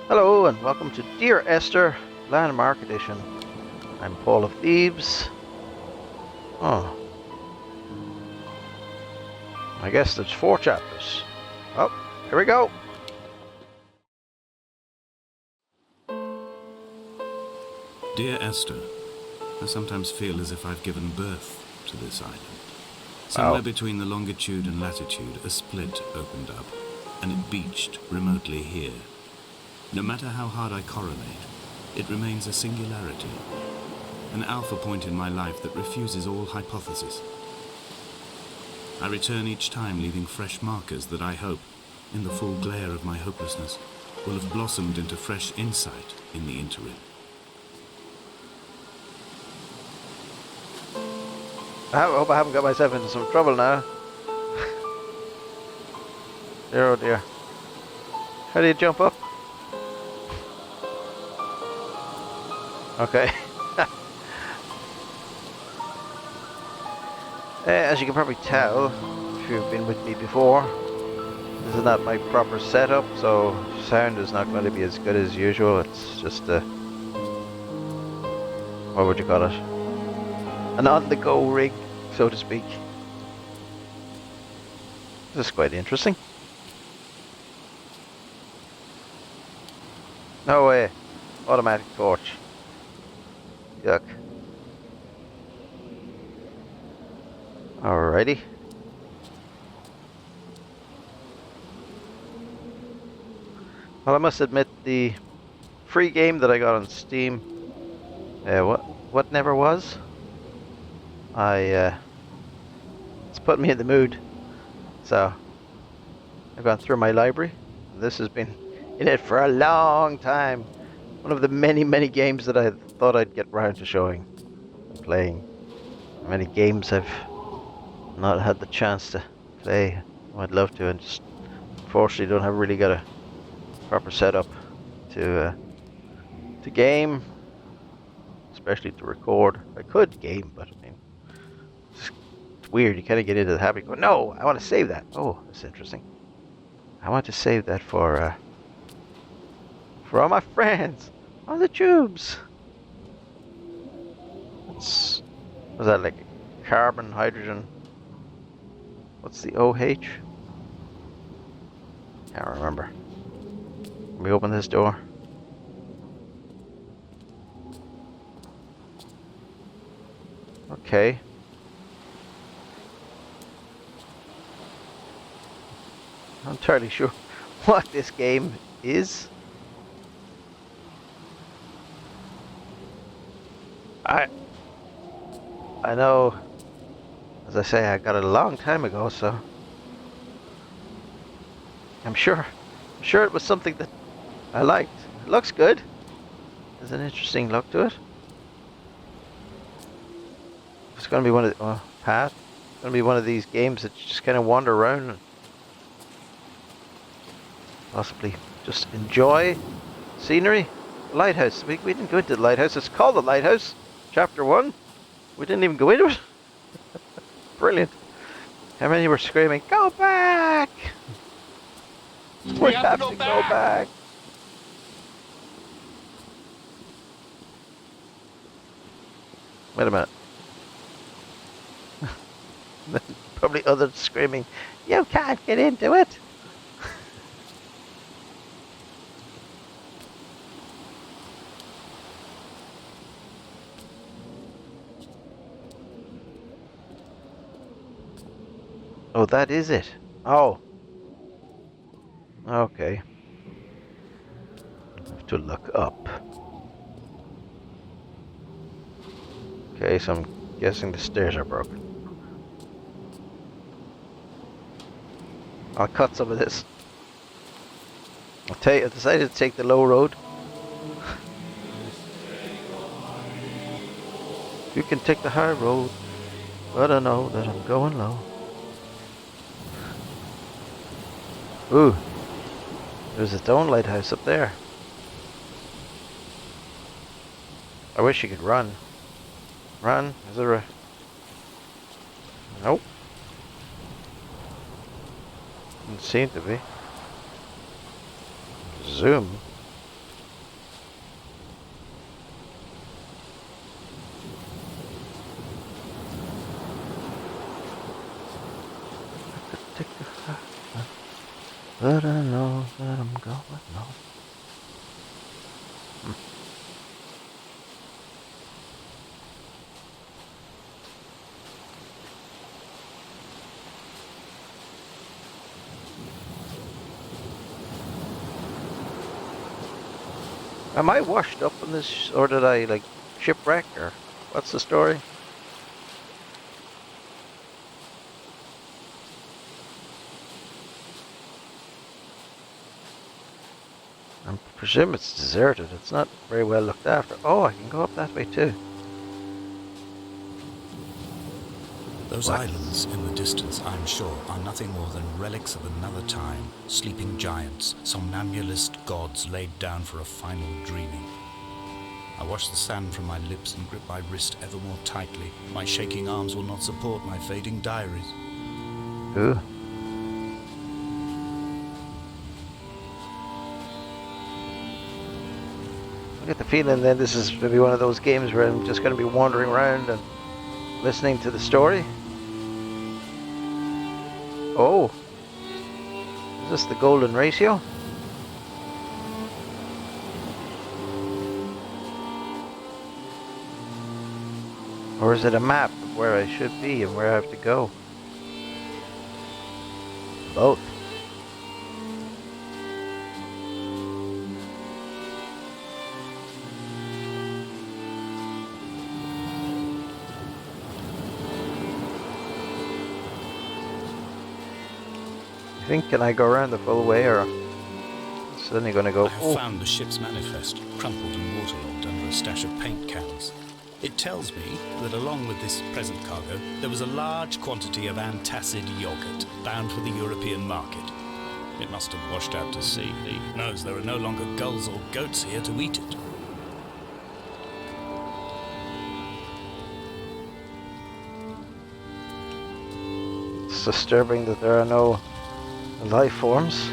Hello and welcome to Dear Esther Landmark Edition. I'm Paul of Thebes. Oh, I guess there's 4 chapters. Oh, here we go. Dear Esther, I sometimes feel as if I've given birth to this island. Somewhere between the longitude and latitude, a split opened up, and it beached remotely here. No matter how hard I correlate, it remains a singularity, an alpha point in my life that refuses all hypothesis. I return each time leaving fresh markers that I hope, in the full glare of my hopelessness, will have blossomed into fresh insight in the interim. I hope I haven't got myself into some trouble now. Dear, oh dear. How do you jump up? Okay. As you can probably tell, if you've been with me before, this is not my proper setup, so sound is not going to be as good as usual. It's just what would you call it? An on-the-go rig, so to speak. This is quite interesting. No way. Automatic torch. Yuck. Alrighty. Well, I must admit the free game that I got on Steam, what never was. It's put me in the mood. So I've gone through my library. This has been in it for a long time. One of the many games that I thought I'd get round to showing and playing. Many games I've not had the chance to play. I'd love to, and just unfortunately don't have really got a proper setup to game, especially to record. I could game, but I mean, it's weird. You kind of get into the habit. You go, no, I want to save that. Oh, that's interesting. I want to save that for all my friends on the tubes. What's that, like carbon, hydrogen? What's the OH? Can't remember. Let me open this door. Okay. I'm not entirely sure what this game is. I know, as I say, I got it a long time ago, so I'm sure it was something that I liked. It looks good. There's an interesting look to it. It's going to be one of the path. It's going to be one of these games that you just kind of wander around and possibly just enjoy scenery. Lighthouse. We didn't go into the lighthouse. It's called the lighthouse. Chapter 1. We didn't even go into it. Brilliant. How many were screaming, "Go back! We have to go back!" Wait a minute. Probably others screaming, "You can't get into it!" Oh, that is it. Oh. Okay. I have to look up. Okay, so I'm guessing the stairs are broken. I'll cut some of this. I decided to take the low road. You can take the high road, but I know that I'm going low. Ooh, there's its own lighthouse up there. I wish you could run. Run? Is there a... Nope. Doesn't seem to be. Zoom. But I know that I'm going on. Am I washed up on this, or did I like shipwreck, or what's the story? I presume it's deserted. It's not very well looked after. Oh, I can go up that way too. Those What? islands in the distance, I'm sure, are nothing more than relics of another time, sleeping giants, somnambulist gods laid down for a final dreaming. I wash the sand from my lips and grip my wrist ever more tightly. My shaking arms will not support my fading diaries. Ooh. I get the feeling then this is maybe one of those games where I'm just going to be wandering around and listening to the story. Oh, is this the golden ratio? Or is it a map of where I should be and where I have to go? Both. I think, can I go around the full way, or it's only going to go... I have found the ship's manifest, crumpled and waterlogged under a stash of paint cans. It tells me that along with this present cargo, there was a large quantity of antacid yogurt bound for the European market. It must have washed out to sea. He knows there are no longer gulls or goats here to eat it. It's disturbing that there are no life forms.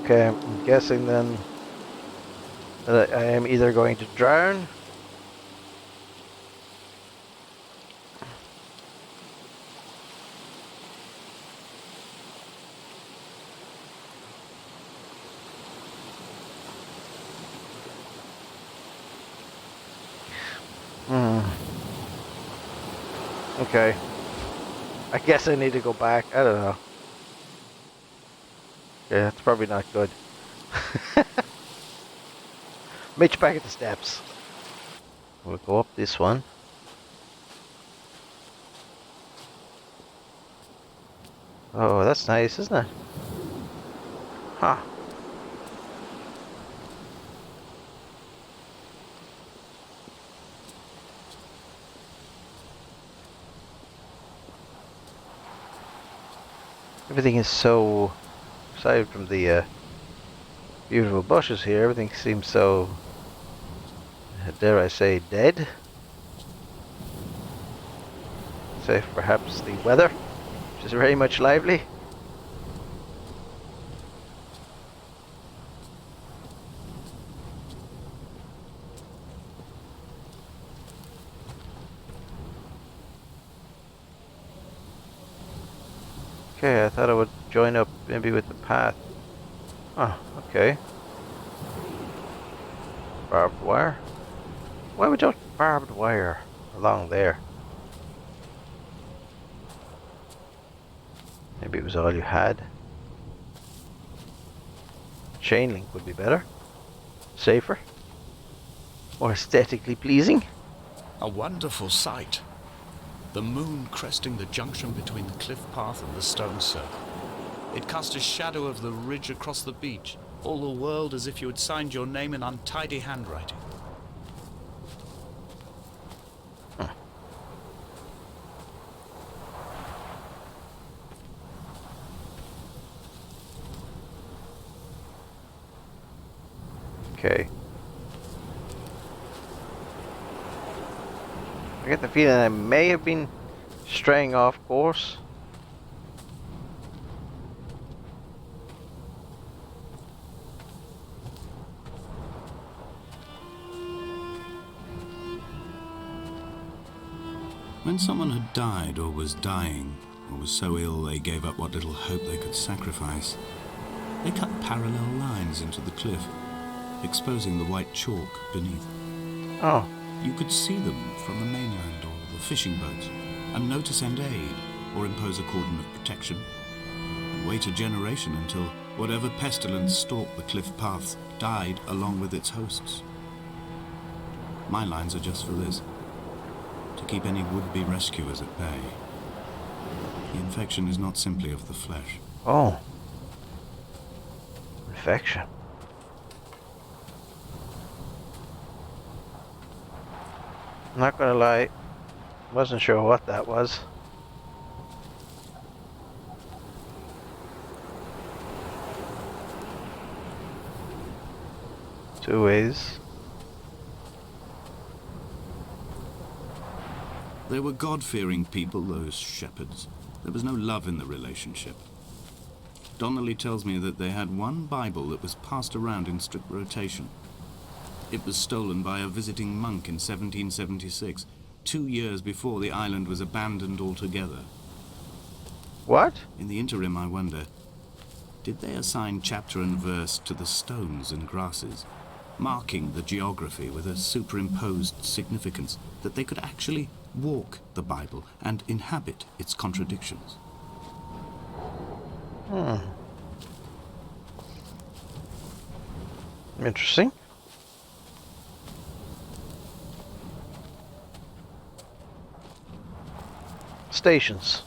Okay, I'm guessing then that I am either going to drown Okay. I guess I need to go back. I don't know. Yeah, that's probably not good. Meet you back at the steps. We'll go up this one. Oh, that's nice, isn't it? Huh. Everything is so, aside from the beautiful bushes here, everything seems so, dare I say, dead. Save perhaps the weather, which is very much lively. Okay, I thought I would join up maybe with the path. Oh, okay. Barbed wire? Why would you barbed wire along there? Maybe it was all you had. Chain link would be better. Safer. More aesthetically pleasing. A wonderful sight. The moon cresting the junction between the cliff path and the stone circle. It cast a shadow of the ridge across the beach, all the world as if you had signed your name in untidy handwriting. Okay. I get the feeling I may have been straying off course. When someone had died or was dying, or was so ill they gave up what little hope they could sacrifice, they cut parallel lines into the cliff, exposing the white chalk beneath. Oh. You could see them from the mainland or the fishing boats, and know to send aid or impose a cordon of protection, and wait a generation until whatever pestilence stalked the cliff paths died along with its hosts. My lines are just for this, to keep any would-be rescuers at bay. The infection is not simply of the flesh. Oh. Infection. Not gonna lie, wasn't sure what that was. Two ways. They were God-fearing people, those shepherds. There was no love in the relationship. Donnelly tells me that they had one Bible that was passed around in strict rotation. It was stolen by a visiting monk in 1776, 2 years before the island was abandoned altogether. What? In the interim, I wonder, did they assign chapter and verse to the stones and grasses, marking the geography with a superimposed significance that they could actually walk the Bible and inhabit its contradictions? Interesting. Stations.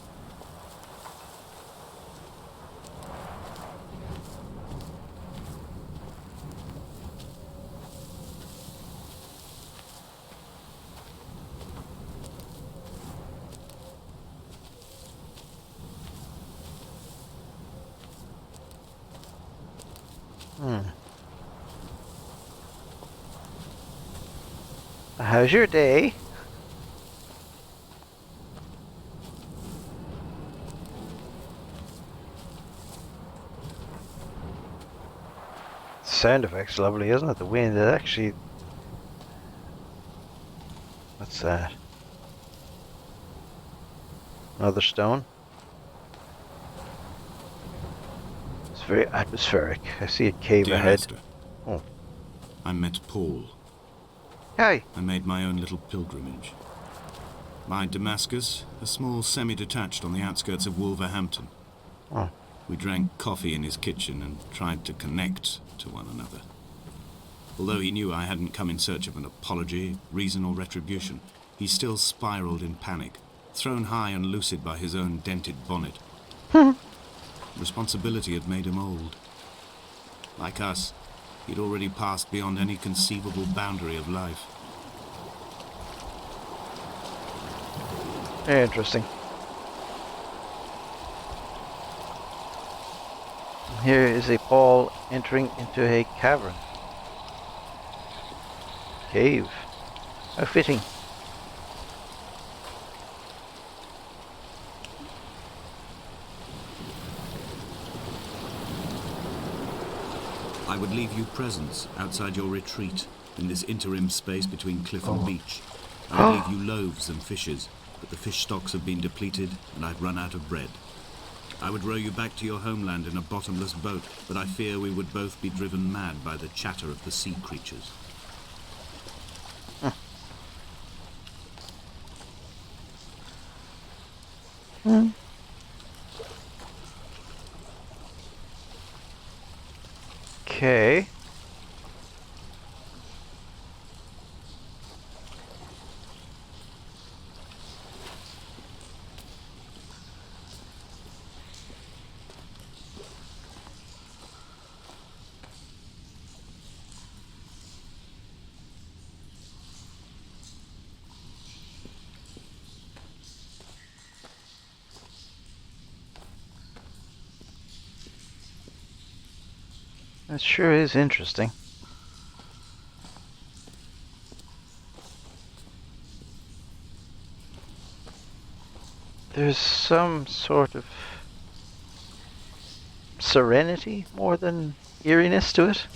How's your day? Sound effects lovely, isn't it? The wind, it actually... What's that? Another stone? It's very atmospheric. I see a cave Dear ahead. Esther, Oh. I met Paul. Hi. I made my own little pilgrimage. My Damascus, a small semi-detached on the outskirts of Wolverhampton. Oh. We drank coffee in his kitchen and tried to connect to one another. Although he knew I hadn't come in search of an apology, reason or retribution, he still spiraled in panic, thrown high and lucid by his own dented bonnet. Responsibility had made him old. Like us, he'd already passed beyond any conceivable boundary of life. Very interesting. Here is a Paul entering into a cavern. Cave. How fitting. I would leave you presents outside your retreat in this interim space between cliff and beach. I would leave you loaves and fishes, but the fish stocks have been depleted and I've run out of bread. I would row you back to your homeland in a bottomless boat, but I fear we would both be driven mad by the chatter of the sea creatures. Okay. That sure is interesting. There's some sort of serenity more than eeriness to it.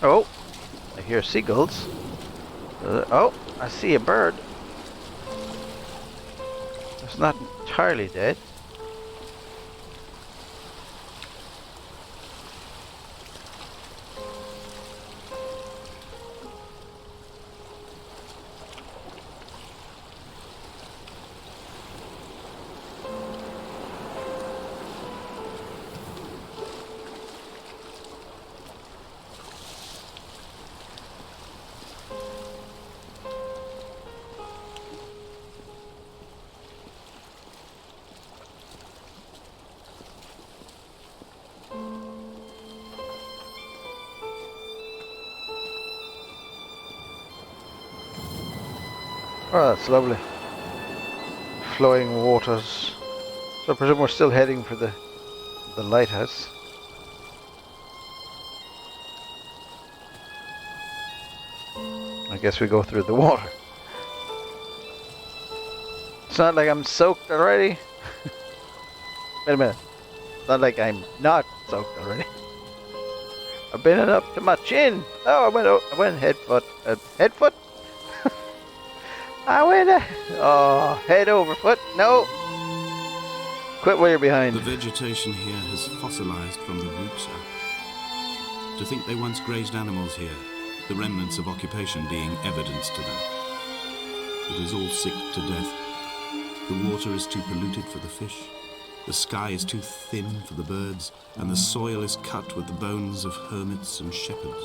Oh, I hear seagulls. Oh, I see a bird. It's not entirely dead. Oh, that's lovely. Flowing waters. So I presume we're still heading for the lighthouse. I guess we go through the water. It's not like I'm soaked already. Wait a minute. It's not like I'm not soaked already. I've been up to my chin. Oh, I went head foot. Head foot? I went head over foot. No. Quit while you're behind. The vegetation here has fossilized from the roots up. To think they once grazed animals here, the remnants of occupation being evidence to that. It is all sick to death. The water is too polluted for the fish. The sky is too thin for the birds, and the soil is cut with the bones of hermits and shepherds.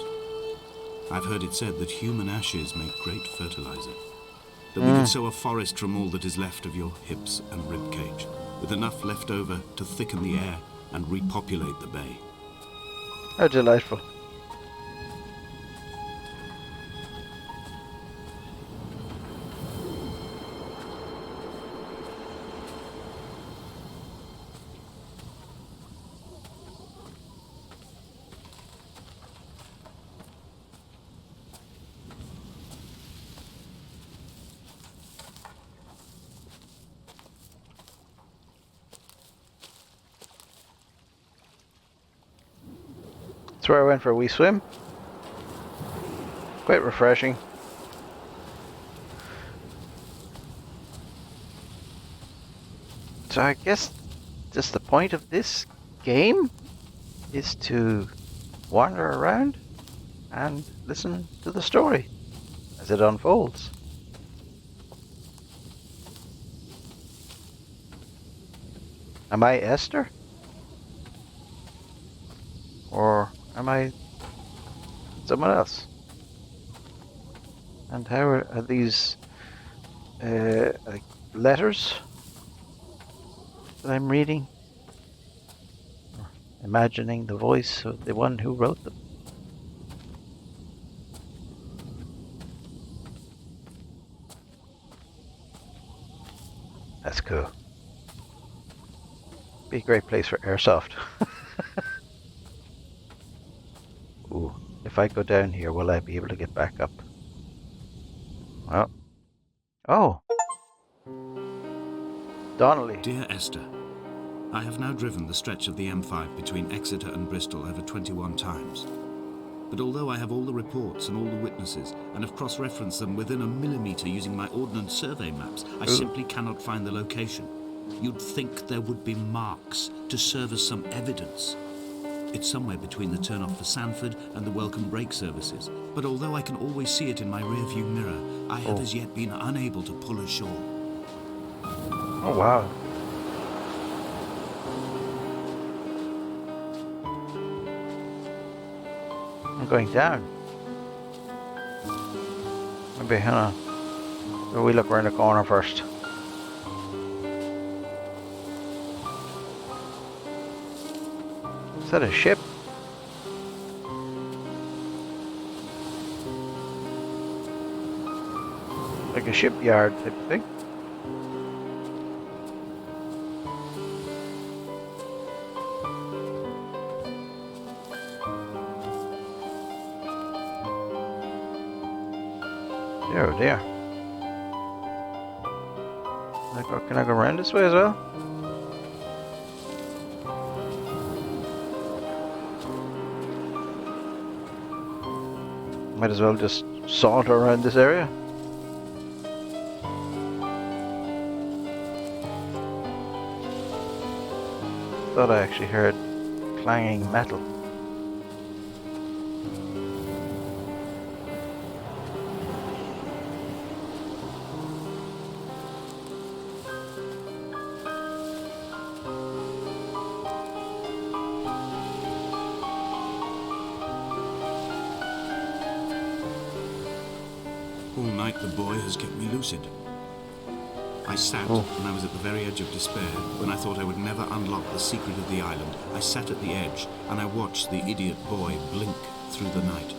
I've heard it said that human ashes make great fertilizer. That we could sow a forest from all that is left of your hips and rib cage, with enough left over to thicken the air and repopulate the bay. How delightful. That's where I went for a wee swim. Quite refreshing. So I guess just the point of this game is to wander around and listen to the story as it unfolds. Am I Esther? Or am I someone else? And how are these like letters that I'm reading? Or imagining the voice of the one who wrote them? That's cool. Be a great place for airsoft. Ooh, if I go down here, will I be able to get back up? Well, oh, Donnelly. Dear Esther, I have now driven the stretch of the M5 between Exeter and Bristol over 21 times. But although I have all the reports and all the witnesses, and have cross-referenced them within a millimetre using my Ordnance Survey maps, I simply cannot find the location. You'd think there would be marks to serve as some evidence. It's somewhere between the turn-off for Sanford and the welcome brake services. But although I can always see it in my rear-view mirror, I have as yet been unable to pull ashore. Oh, wow. I'm going down. Maybe, hang on. Maybe we look around the corner first. Is that a ship? Like a shipyard type of thing? Oh dear. Can I go around this way as well? Might as well just saunter around this area. Thought I actually heard clanging metal. All night the boy has kept me lucid. I sat when I was at the very edge of despair, when I thought I would never unlock the secret of the island. I sat at the edge and I watched the idiot boy blink through the night.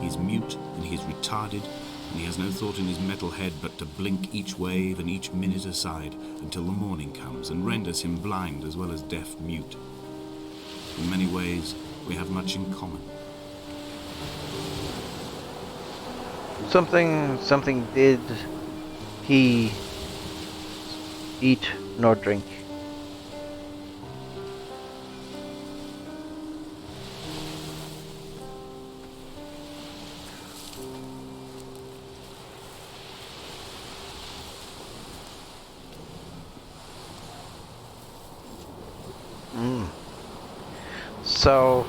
He's mute and he's retarded, and he has no thought in his metal head but to blink each wave and each minute aside until the morning comes and renders him blind as well as deaf-mute. In many ways, we have much in common. Something did he eat nor drink? So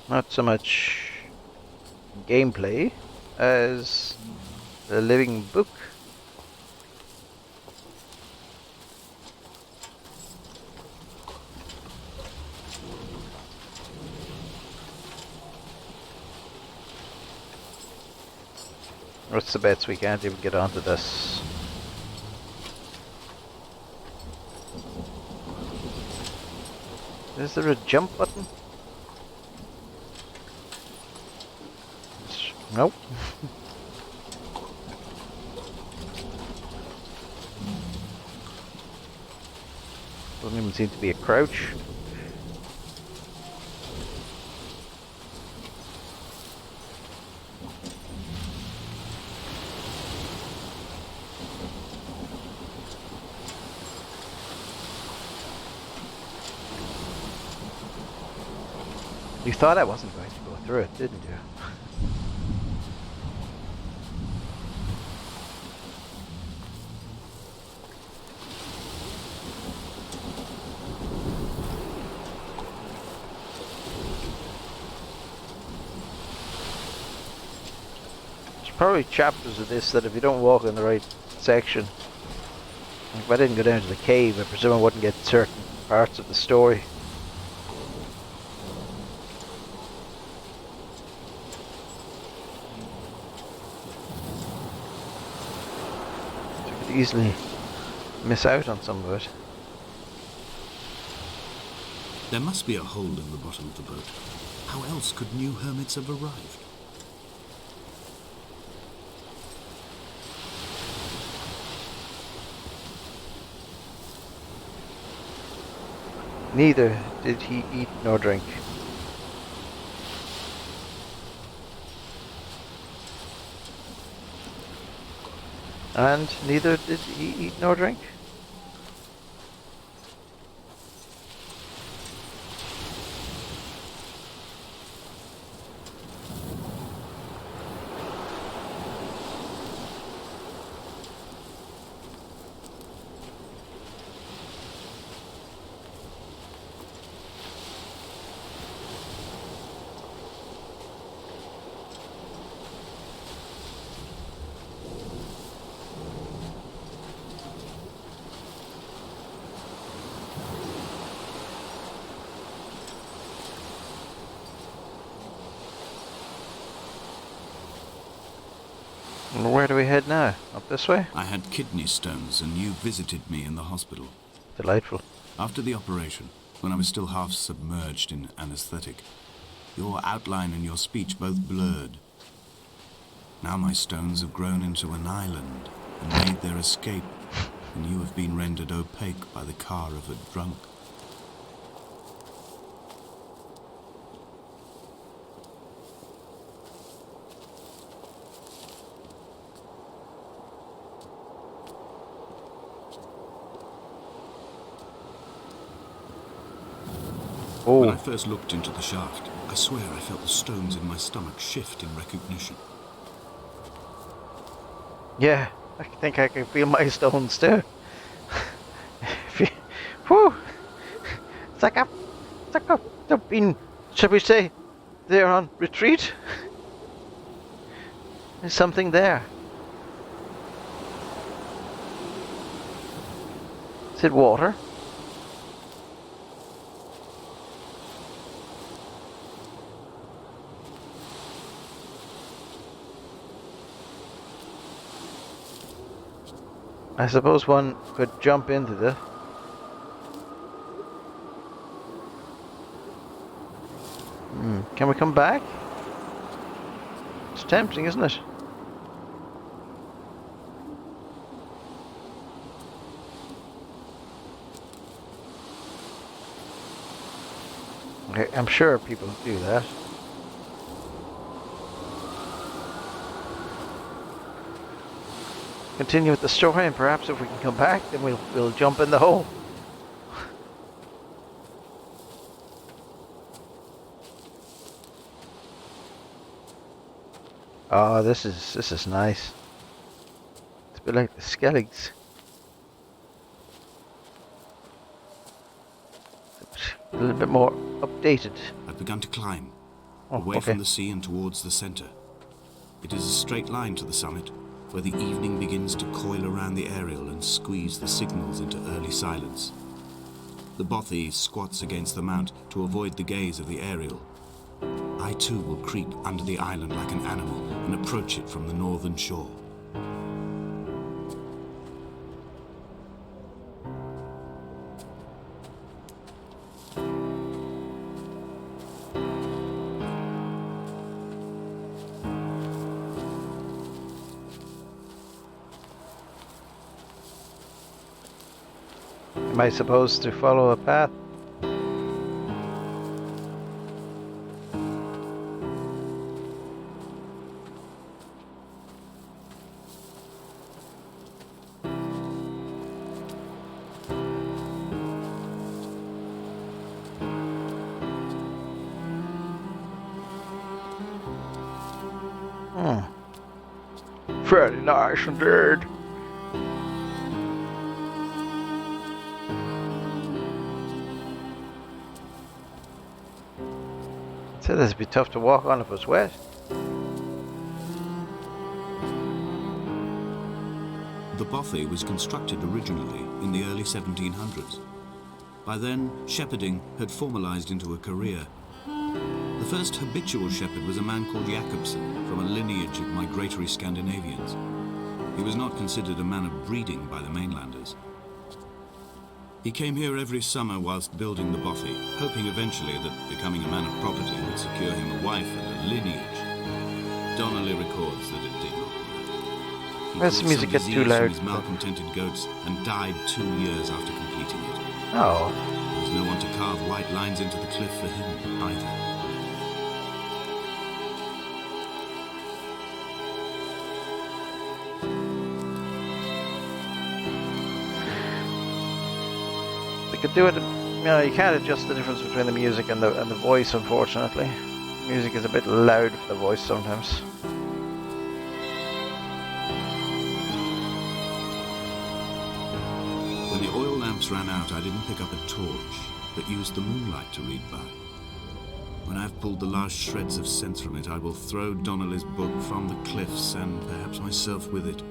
not so much gameplay as a living book. What's the bets we can't even get onto this? Is there a jump button? Nope. Doesn't even seem to be a crouch. You thought I wasn't going to go through it, didn't you? There's probably chapters of this that if you don't walk in the right section, if I didn't go down to the cave, I presume I wouldn't get certain parts of the story. Easily miss out on some of it. There must be a hole in the bottom of the boat. How else could new hermits have arrived? Neither did he eat nor drink. And neither did he eat nor drink. And where do we head now? Up this way? I had kidney stones and you visited me in the hospital. Delightful. After the operation, when I was still half submerged in anesthetic, your outline and your speech both blurred. Now my stones have grown into an island and made their escape, and you have been rendered opaque by the car of a drunk. When I Oh, first looked into the shaft, I swear I felt the stones in my stomach shift in recognition. yeah. I think I can feel my stones too. Whew. It's like they've been, shall we say, they're on retreat. There's something there. Is it water? I suppose one could jump into this. Can we come back? It's tempting, isn't it? Okay, I'm sure people do that. Continue with the story, and perhaps if we can come back, then we'll jump in the hole. Oh, this is nice. It's a bit like the Skelligs. A little bit more updated. I've begun to climb, Oh, away okay. from the sea and towards the center. It is a straight line to the summit, where the evening begins to coil around the aerial and squeeze the signals into early silence. The bothy squats against the mount to avoid the gaze of the aerial. I too will creep under the island like an animal and approach it from the northern shore. Am I supposed to follow a path? Very nice indeed. So this would be tough to walk on if it was wet. The bothy was constructed originally in the early 1700s. By then, shepherding had formalized into a career. The first habitual shepherd was a man called Jakobsen, from a lineage of migratory Scandinavians. He was not considered a man of breeding by the mainlanders. He came here every summer whilst building the bothy, hoping eventually that becoming a man of property would secure him a wife and a lineage. Donnelly records that it did not work. He Where's the caught music some get too disease loud? from his malcontented goats and died 2 years after completing it. Oh, There was no one to carve white lines into the cliff for him either. they could do it. You know, you can't adjust the difference between the music and the voice, unfortunately. Music is a bit loud for the voice sometimes. When the oil lamps ran out, I didn't pick up a torch, but used the moonlight to read by. When I've pulled the last shreds of sense from it, I will throw Donnelly's book from the cliffs and perhaps myself with it.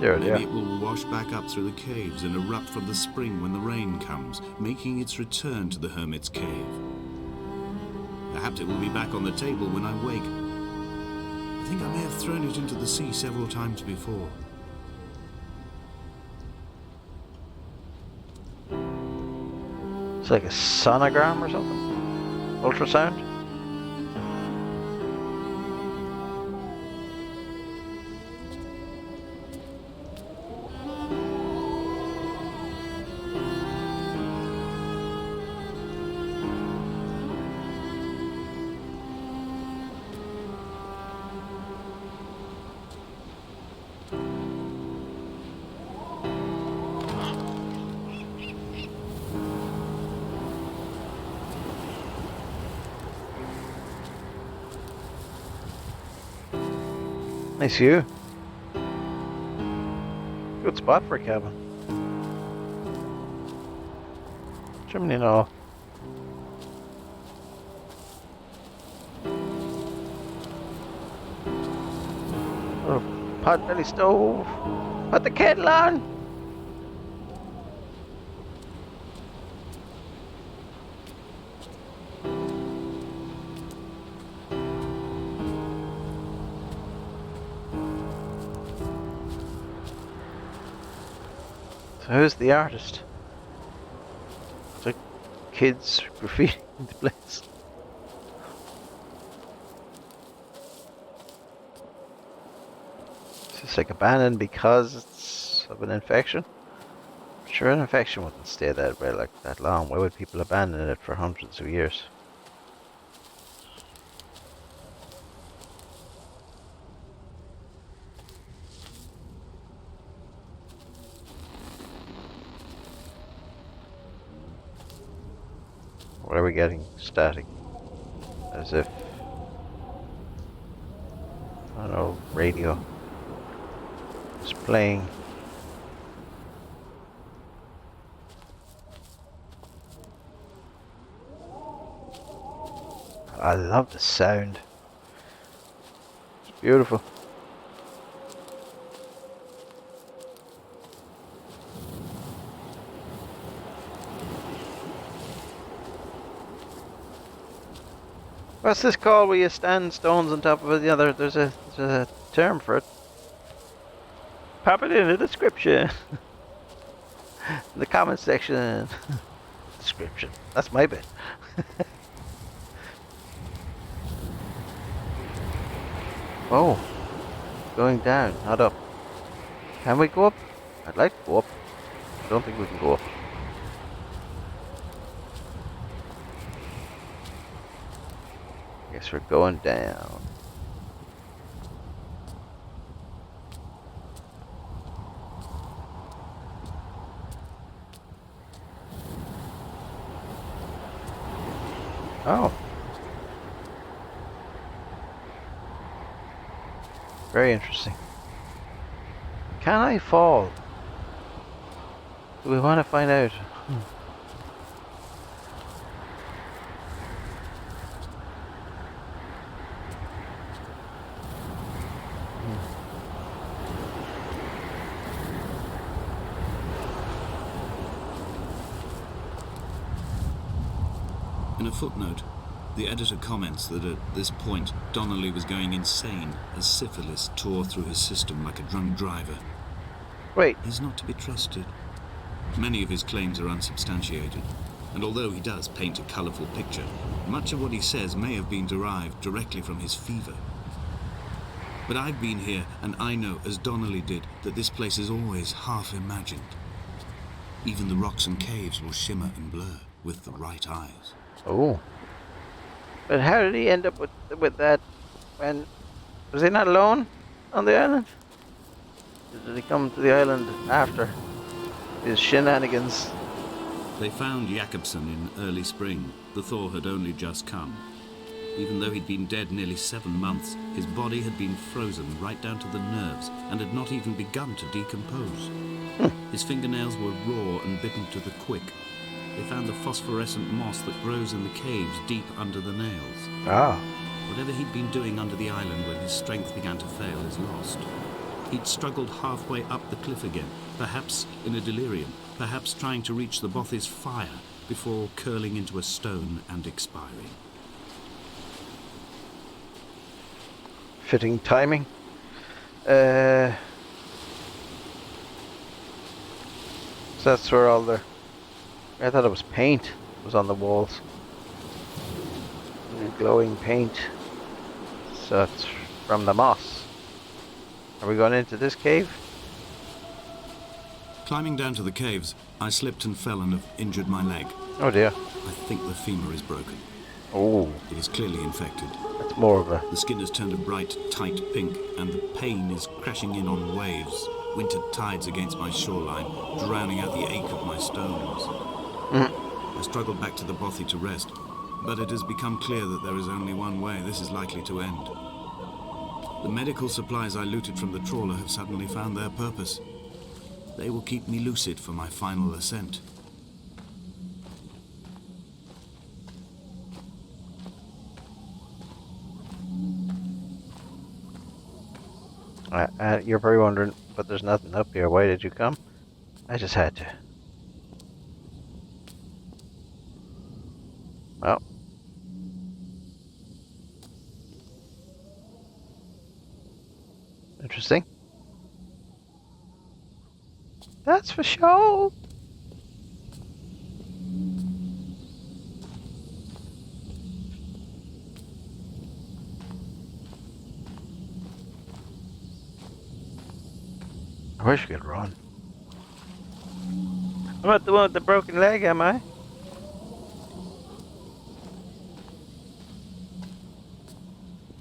There, Maybe yeah. it will wash back up through the caves and erupt from the spring when the rain comes, making its return to the hermit's cave. Perhaps it will be back on the table when I wake. I think I may have thrown it into the sea several times before. It's like a sonogram or something. Ultrasound. Nice view. Good spot for a cabin. Chimney and all. Oh, pot belly stove. Put the kettle on. So who's the artist? It's like kids graffitiing the place. Is this like abandoned because it's of an infection? Sure, an infection wouldn't stay that way like that long. Why would people abandon it for hundreds of years? What are we getting? Static. As if... I don't know, radio. It's playing. I love the sound. It's beautiful. What's this called where you stand stones on top of it? Yeah, there's a term for it. Pop it in the description. In the comment section. Description. That's my bit. Oh. Going down, not up. Can we go up? I'd like to go up. I don't think we can go up. Guess we're going down. Oh. Very interesting. Can I fall? Do we want to find out? In a footnote, the editor comments that at this point Donnelly was going insane as syphilis tore through his system like a drunk driver. Wait. He's not to be trusted. Many of his claims are unsubstantiated, and although he does paint a colourful picture, much of what he says may have been derived directly from his fever. But I've been here, and I know, as Donnelly did, that this place is always half imagined. Even the rocks and caves will shimmer and blur with the right eyes. Oh. But how did he end up with that when... Was he not alone on the island? Or did he come to the island after his shenanigans? They found Jakobsen in early spring. The thaw had only just come. Even though he'd been dead nearly 7 months, his body had been frozen right down to the nerves and had not even begun to decompose. His fingernails were raw and bitten to the quick. They found the phosphorescent moss that grows in the caves deep under the nails. Ah. Whatever he'd been doing under the island when his strength began to fail is lost. He'd struggled halfway up the cliff again, perhaps in a delirium, perhaps trying to reach the Bothy's fire before curling into a stone and expiring. Fitting timing. So that's where all the... I thought it was paint. It was on the walls. Glowing paint. So it's from the moss. Are we going into this cave? Climbing down to the caves, I slipped and fell and have injured my leg. Oh dear. I think the femur is broken. Oh. It is clearly infected. That's more of a... The skin has turned a bright, tight pink, and the pain is crashing in on waves. Winter tides against my shoreline, drowning out the ache of my stones. I struggled back to the bothy to rest, but it has become clear that there is only one way this is likely to end. The medical supplies I looted from the trawler have suddenly found their purpose. They will keep me lucid for my final ascent. You're probably wondering, but there's nothing up here. Why did you come? I just had to. Well. Interesting. That's for sure. I wish we could run. I'm not the one with the broken leg, am I?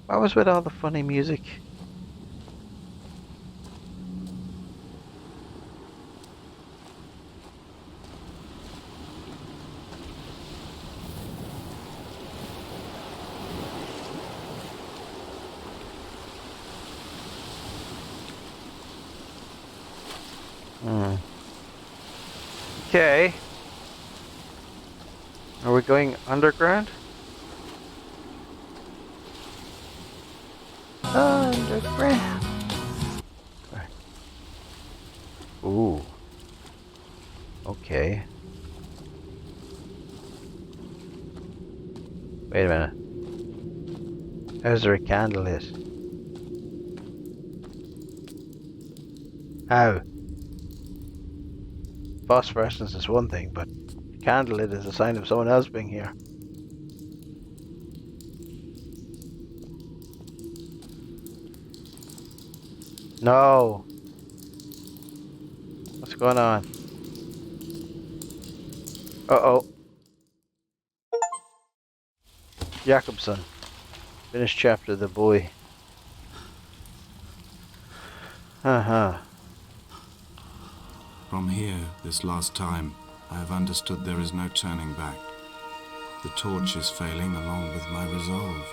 What was with all the funny music? Okay. Are we going underground? Underground. Ooh. Okay. Wait a minute. How's there a candle lit? How? Phosphorescence is one thing, but candlelit is a sign of someone else being here. No. What's going on? Uh-oh. Jakobson. Finished chapter, the boy. Uh-huh. From here, this last time, I have understood there is no turning back. The torch is failing along with my resolve.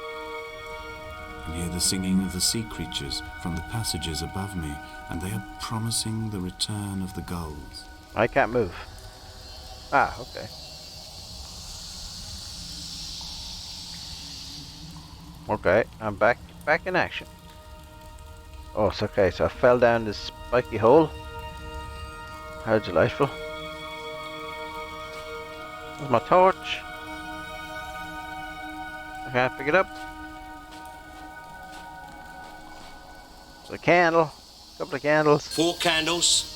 I hear the singing of the sea creatures from the passages above me, and they are promising the return of the gulls. I can't move. Ah, okay. Okay, I'm back in action. Oh, it's okay, so I fell down this spiky hole. How delightful. There's my torch. I can't pick it up. There's a candle. A couple of candles. 4 candles.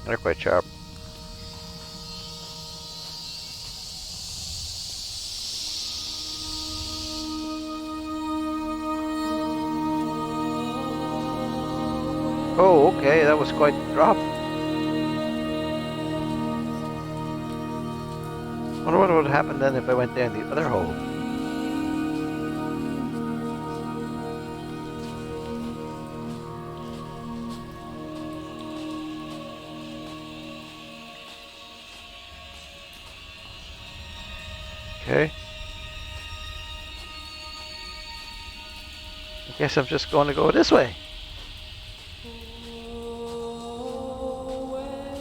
They're quite sharp. Oh, okay, that was quite the drop. Wonder what would happen then if I went down the other hole. Okay. I guess I'm just going to go this way.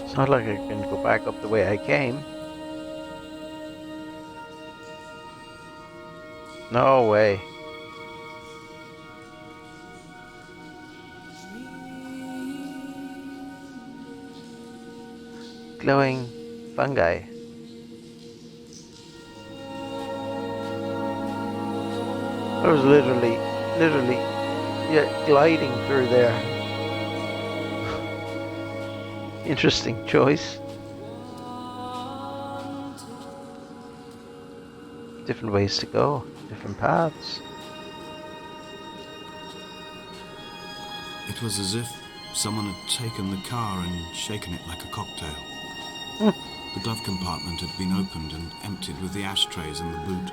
It's not like I can go back up the way I came. No way. Glowing fungi. I was literally, yeah, gliding through there. Interesting choice. Different ways to go, different paths. It was as if someone had taken the car and shaken it like a cocktail. The glove compartment had been opened and emptied with the ashtrays in the boot.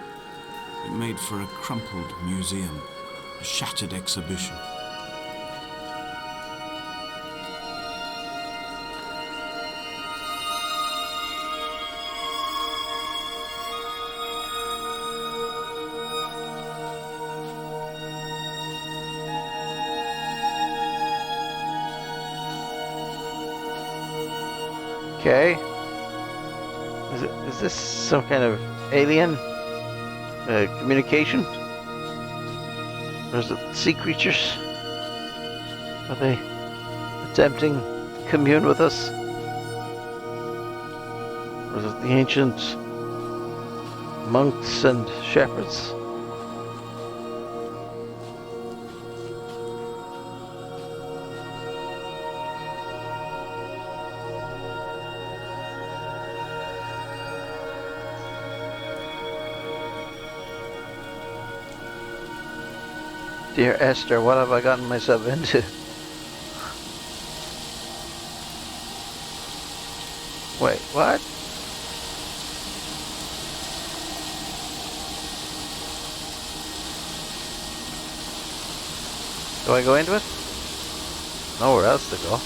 It made for a crumpled museum. A shattered exhibition. Okay. Is this some kind of alien communication? Or is it sea creatures? Are they attempting to commune with us? Or is it the ancient monks and shepherds? Dear Esther, what have I gotten myself into? Wait, what? Do I go into it? Nowhere else to go.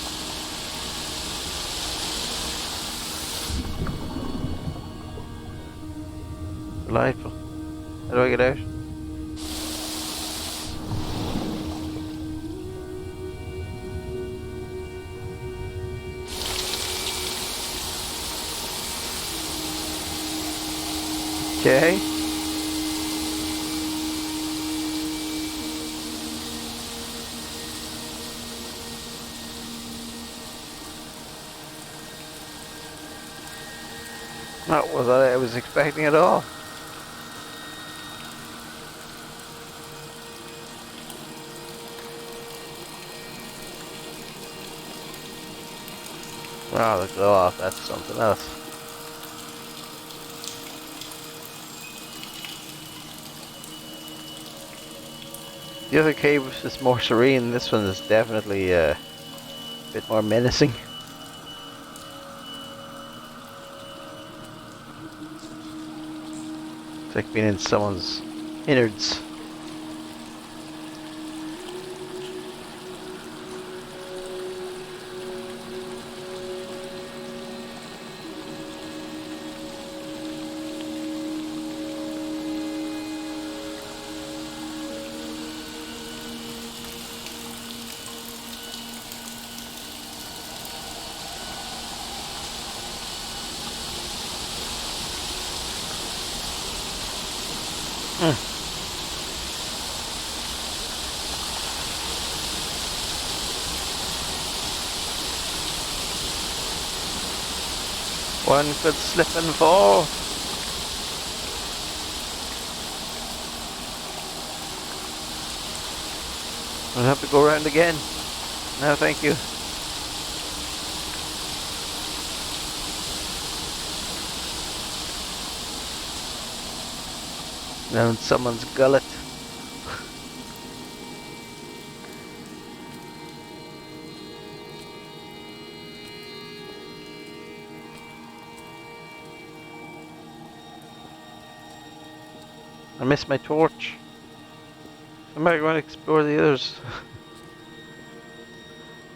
Delightful. How do I get out? Okay. Not what I was expecting at all. Wow, the glow off, that's something else. The other cave is more serene, this one is definitely a bit more menacing. It's like being in someone's innards. One could slip and fall. I'll have to go around again. No, thank you. Down someone's gullet. I missed my torch. I might want to explore the others.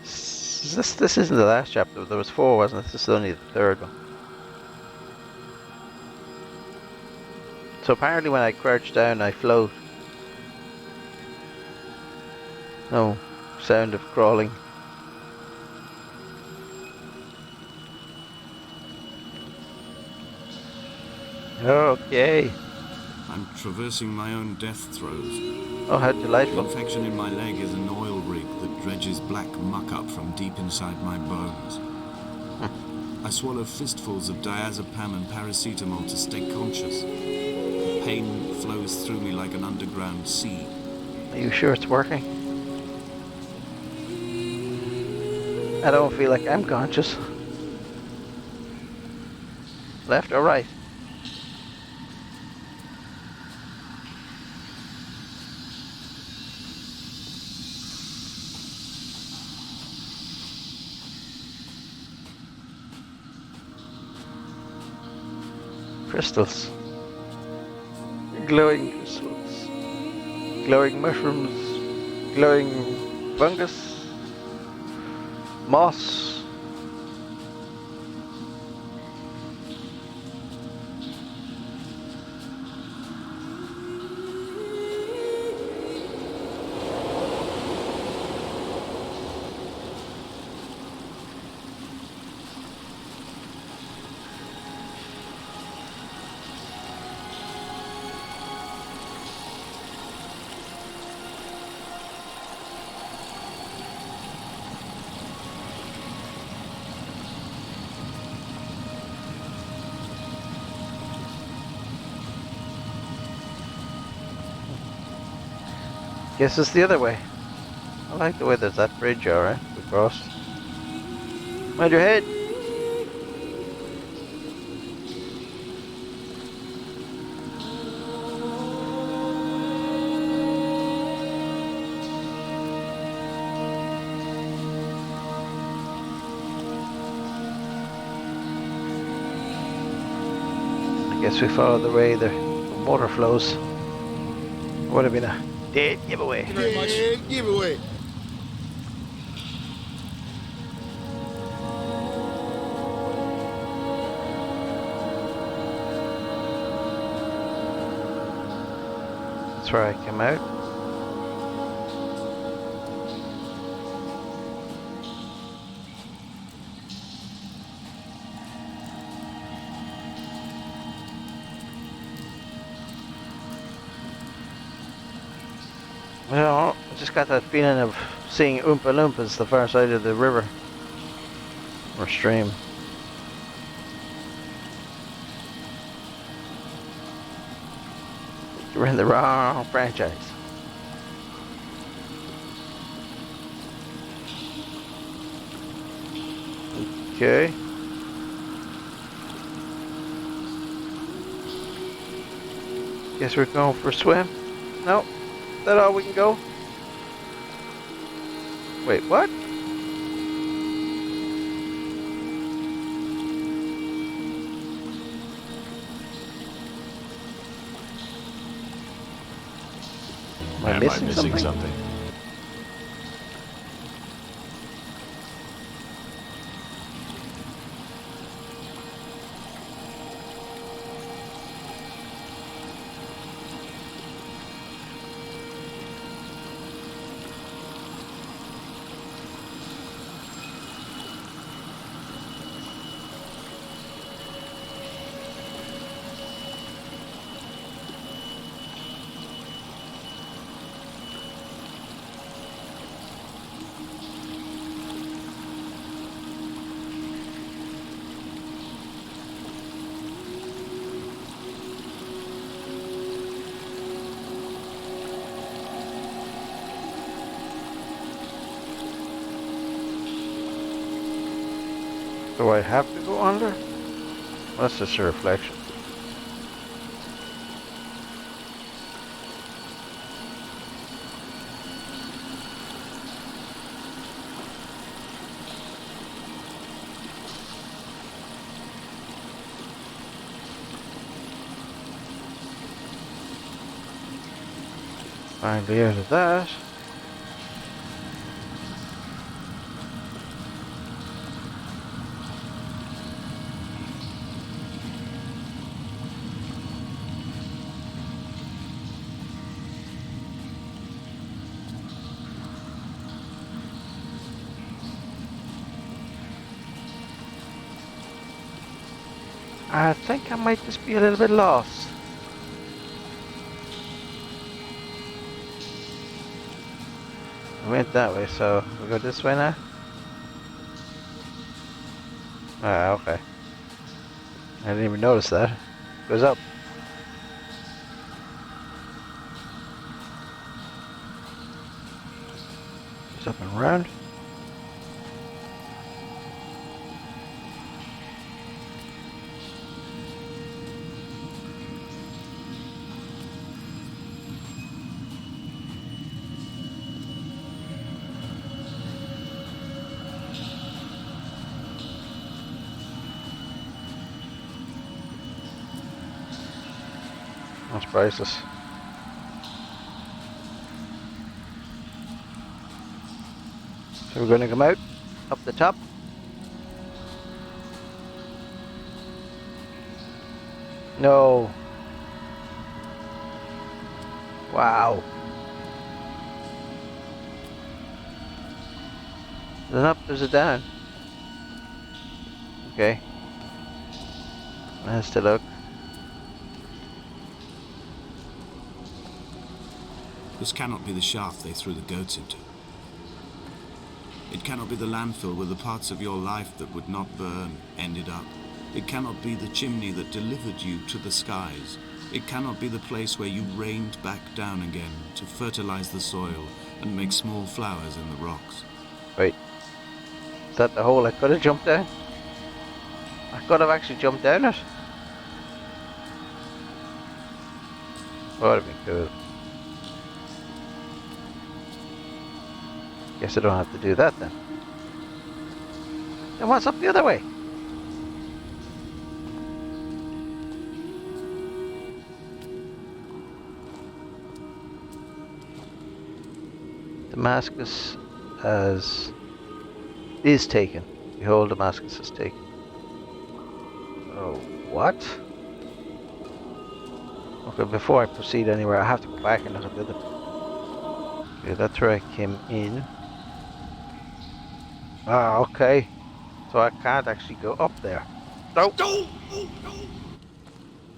This isn't the last chapter. There was 4, wasn't it? This is only the 3rd one. So apparently when I crouch down, I float. No sound of crawling. Okay. I'm traversing my own death throes. Oh, how The delightful. infection in my leg is an oil rig that dredges black muck up from deep inside my bones. I swallow fistfuls of diazepam and paracetamol to stay conscious. Pain flows through me like an underground sea. Are you sure it's working? I don't feel like I'm conscious. Left or right? Crystals. Glowing crystals. Glowing mushrooms. glowing fungus, moss. Guess it's the other way. I like the way there's that bridge, alright, across. Mind your head! I guess we follow the way the water flows. Would have been a dead giveaway. Thank you very much. Dead giveaway. That's where I came out. Well, I just got that feeling of seeing Oompa Loompas the far side of the river or stream. You're in the wrong franchise. Okay. Guess we're going for a swim. Nope. Is that all we can go? Wait, what? Am I missing something? Do I have to go under? That's just a reflection. Finally out of that. I think I might just be a little bit lost. I went that way, so we go this way now? Ah, okay. I didn't even notice that. It goes up. Goes up and around. That's priceless. So we're going to come out up the top. No. Wow. There's an up, there's a down. Okay. That's to look. This cannot be the shaft they threw the goats into. It cannot be the landfill where the parts of your life that would not burn ended up. It cannot be the chimney that delivered you to the skies. It cannot be the place where you rained back down again to fertilize the soil and make small flowers in the rocks. Wait. Is that the hole I could have jumped down? I could have actually jumped down it. Would have been cool. Guess I don't have to do that then. Then what's up the other way? Damascus is taken. Behold, Damascus is taken. Oh, what? Okay, before I proceed anywhere, I have to go back and look at the other. Okay, that's where I came in. Ah, okay. So I can't actually go up there. No!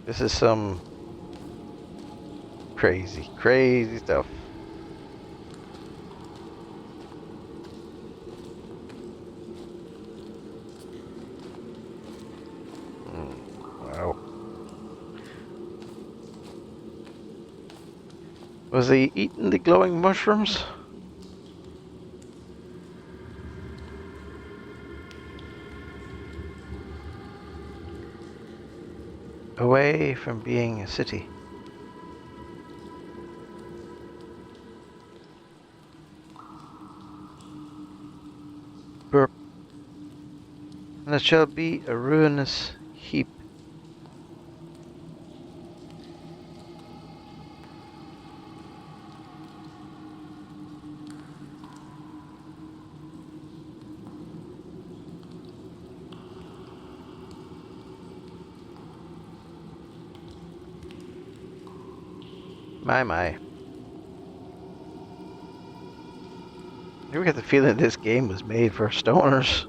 This is some crazy stuff. Wow. Was he eating the glowing mushrooms? Away from being a city. Burp. And it shall be a ruinous heap. My. I ever get the feeling this game was made for stoners.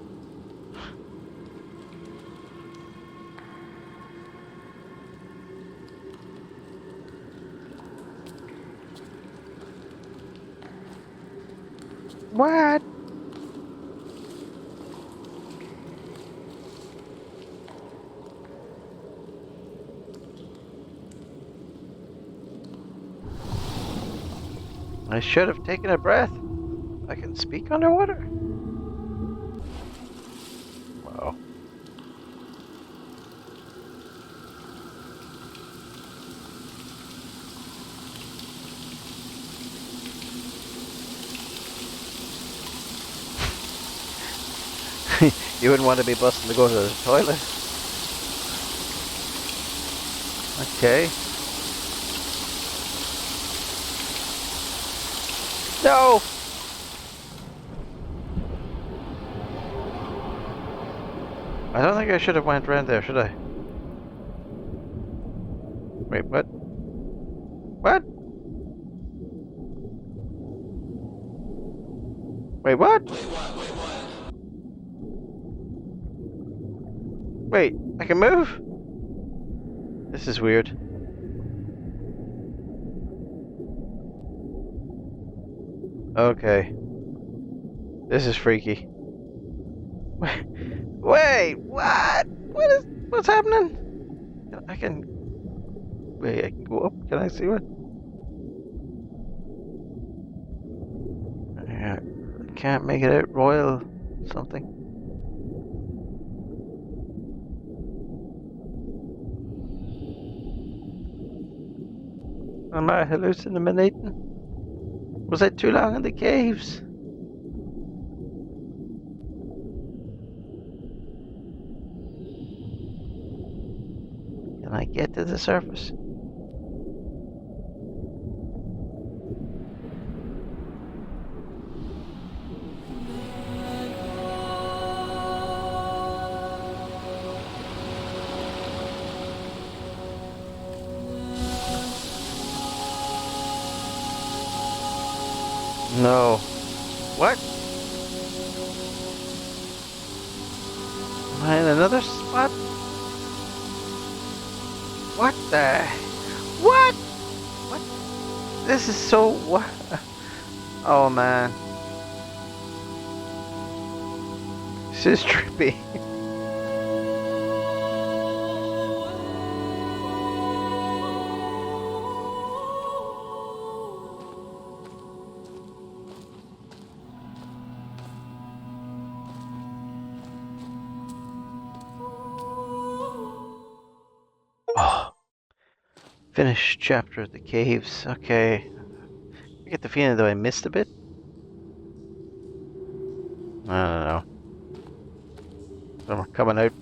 What? I should have taken a breath. I can speak underwater? Wow. You wouldn't want to be busting to go to the toilet. Okay. No! I don't think I should have went around there, should I? Wait, what? What? Wait, what? Wait, I can move? This is weird. Okay. This is freaky. Wait, what? What's happening? I can go up. Can I see what? I can't make it out. Royal something. Am I hallucinating? Was I too long in the caves? Can I get to the surface? No. What? Am I in another spot? What the? What? What? This is so... What? Oh, man. This is trippy. Oh, finished chapter of the caves. Okay. I get the feeling that I missed a bit. I don't know. So we're coming out.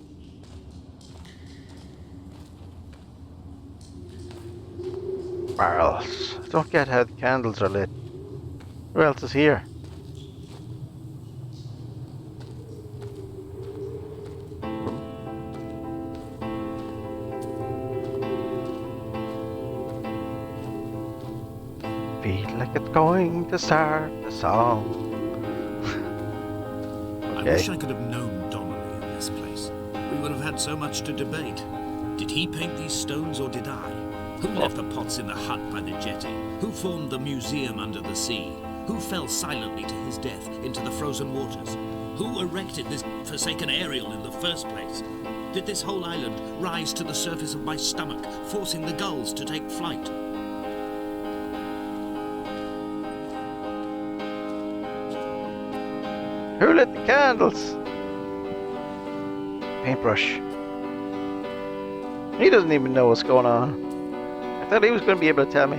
Barrels. I don't get how the candles are lit. Who else is here? Feel like it's going to start the song. I wish I could have known Donnelly in this place. We would have had so much to debate. Did he paint these stones or did I? Who left the pots in the hut by the jetty? Who formed the museum under the sea? Who fell silently to his death into the frozen waters? Who erected this forsaken aerial in the first place? Did this whole island rise to the surface of my stomach, forcing the gulls to take flight? Who lit the candles? Paintbrush. He doesn't even know what's going on. I thought he was going to be able to tell me.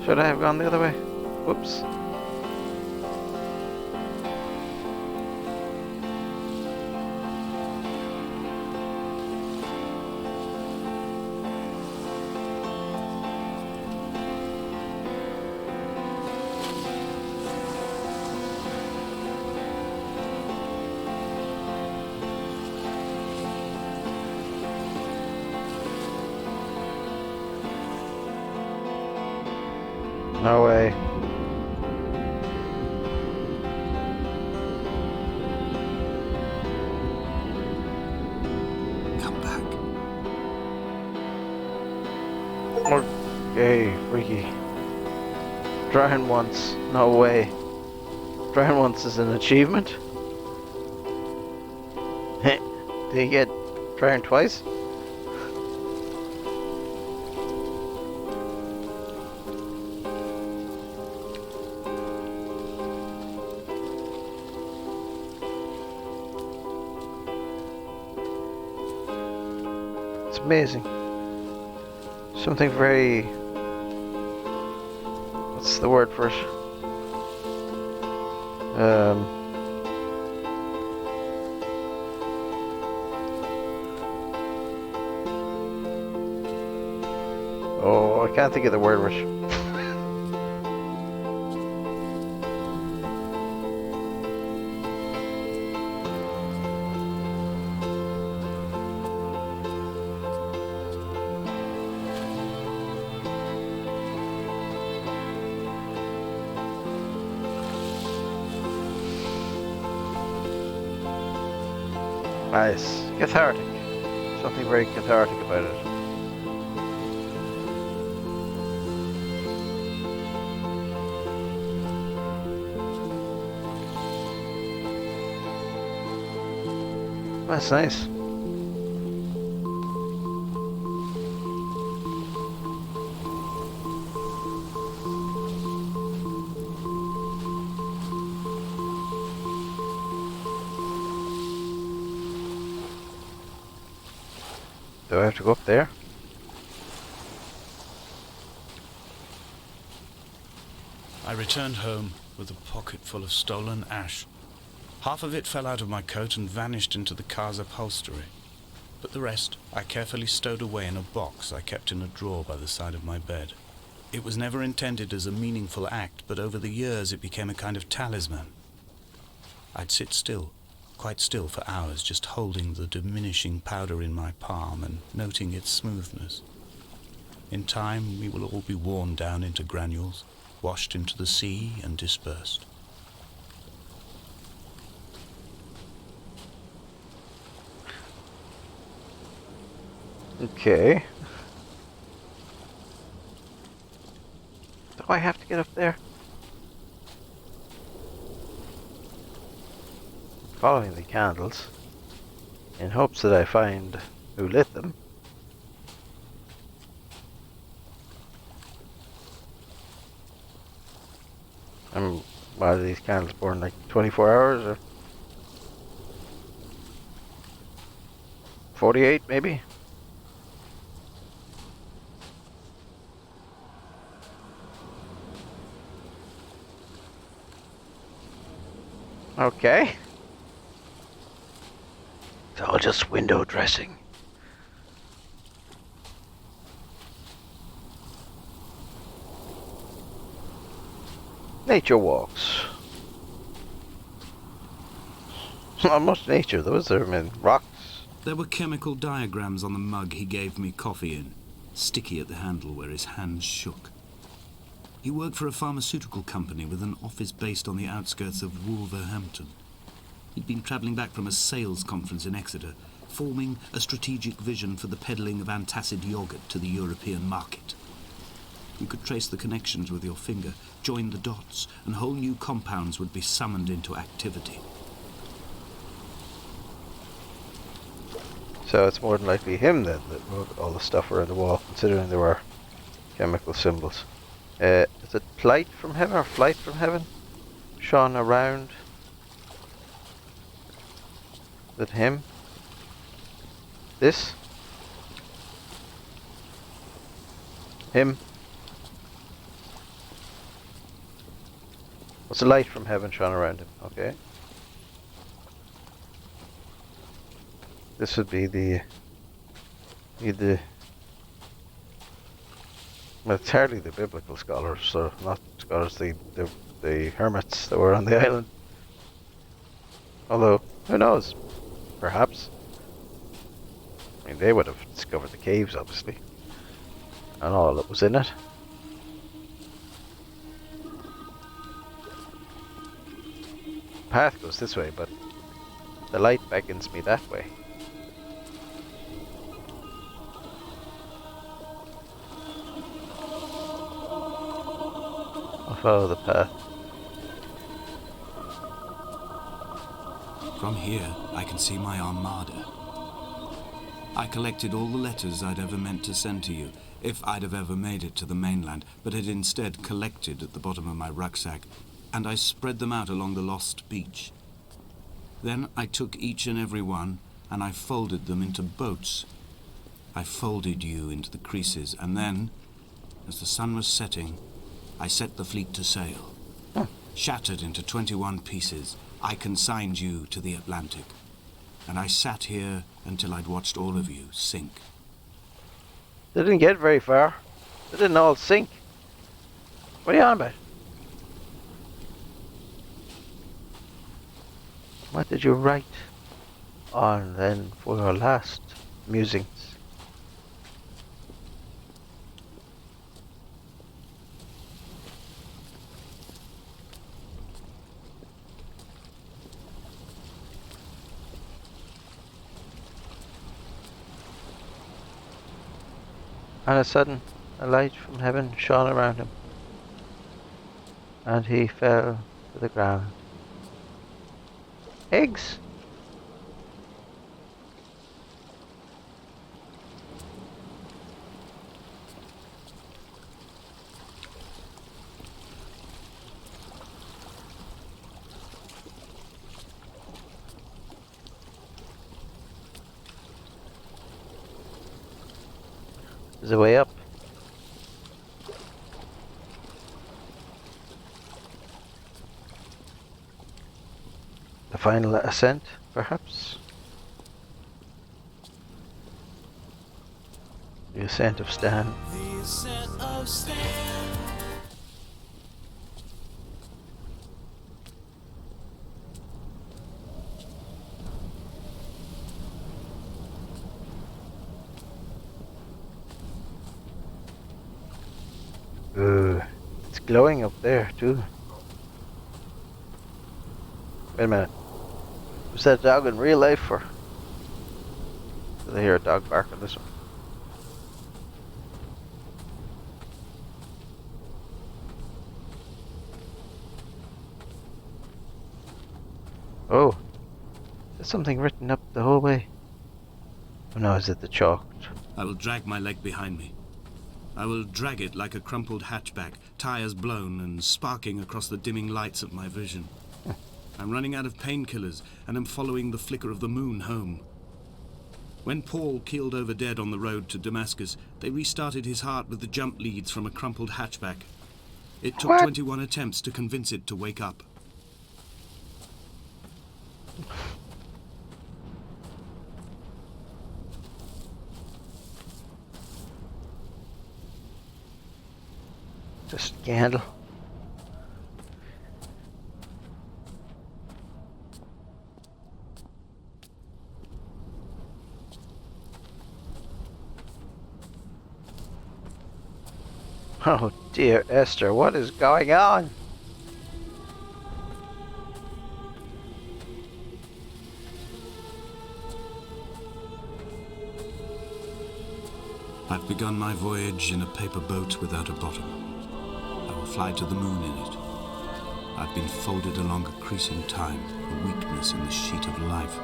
Should I have gone the other way? Whoops. No way. Come back. Okay, freaky. Drown once. No way. Drown once is an achievement? Did you get drowned twice? It's amazing. Something very... What's the word for it? Oh, I can't think of the word for it. Nice. Cathartic. Something very cathartic about it. That's nice. Do I have to go up there? I returned home with a pocket full of stolen ash. Half of it fell out of my coat and vanished into the car's upholstery. But the rest I carefully stowed away in a box I kept in a drawer by the side of my bed. It was never intended as a meaningful act, but over the years it became a kind of talisman. I'd sit still, quite still for hours, just holding the diminishing powder in my palm and noting its smoothness. In time, we will all be worn down into granules, washed into the sea and dispersed. Okay. Do I have to get up there? Following the candles, in hopes that I find who lit them. Why do these candles burn like 24 hours or 48 maybe? Okay. It's all just window dressing. Nature walks. Not much nature though, is there? I mean, rocks. There were chemical diagrams on the mug he gave me coffee in, sticky at the handle where his hands shook. He worked for a pharmaceutical company with an office based on the outskirts of Wolverhampton. He'd been travelling back from a sales conference in Exeter, forming a strategic vision for the peddling of antacid yogurt to the European market. You could trace the connections with your finger, join the dots, and whole new compounds would be summoned into activity. So it's more than likely him then that wrote all the stuff around the wall, considering there were chemical symbols. Is it flight from heaven or flight from heaven? Shone around. Is it him? This? Him? What's a light from heaven shone around him? Okay. This would be the well, it's hardly the biblical scholars, or not scholars, the hermits that were on the island. Although, who knows? Perhaps. I mean, they would have discovered the caves, obviously, and all that was in it. Path goes this way, but the light beckons me that way. I'll follow the path. From here, I can see my armada. I collected all the letters I'd ever meant to send to you, if I'd have ever made it to the mainland, but had instead collected at the bottom of my rucksack, and I spread them out along the lost beach. Then I took each and every one, and I folded them into boats. I folded you into the creases, and then, as the sun was setting, I set the fleet to sail. Shattered into 21 pieces, I consigned you to the Atlantic, and I sat here until I'd watched all of you sink. They didn't get very far. They didn't all sink. What are you on about? What did you write on then for your last musings? And a sudden, a light from heaven shone around him, and he fell to the ground. Eggs? There's a way up. The final ascent, perhaps? The ascent of Stan. The ascent of Stan. glowing up there too. Wait a minute. Was that dog in real life or did I hear a dog bark on this one? Oh, there's something written up the whole way. Oh no, is it the chalk? I will drag my leg behind me. I will drag it like a crumpled hatchback, tires blown and sparking across the dimming lights of my vision. I'm running out of painkillers and am following the flicker of the moon home. When Paul keeled over dead on the road to Damascus, they restarted his heart with the jump leads from a crumpled hatchback. It took 21 attempts to convince it to wake up. Just candle. Oh dear, Esther, what is going on? I've begun my voyage in a paper boat without a bottom. I will fly to the moon in it. I've been folded along a crease in time, a weakness in the sheet of life.